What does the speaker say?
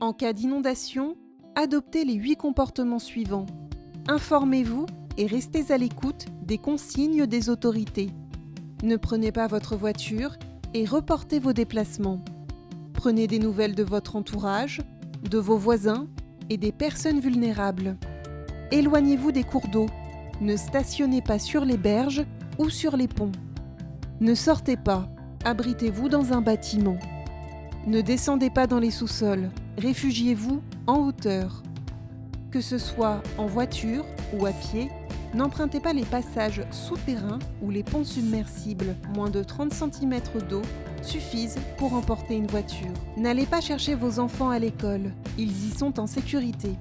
En cas d'inondation, adoptez les 8 comportements suivants. Informez-vous et restez à l'écoute des consignes des autorités. Ne prenez pas votre voiture et reportez vos déplacements. Prenez des nouvelles de votre entourage, de vos voisins et des personnes vulnérables. Éloignez-vous des cours d'eau. Ne stationnez pas sur les berges ou sur les ponts. Ne sortez pas. Abritez-vous dans un bâtiment. Ne descendez pas dans les sous-sols. Réfugiez-vous en hauteur. Que ce soit en voiture ou à pied, n'empruntez pas les passages souterrains ou les ponts submersibles. Moins de 30 cm d'eau suffisent pour emporter une voiture. N'allez pas chercher vos enfants à l'école. Ils y sont en sécurité.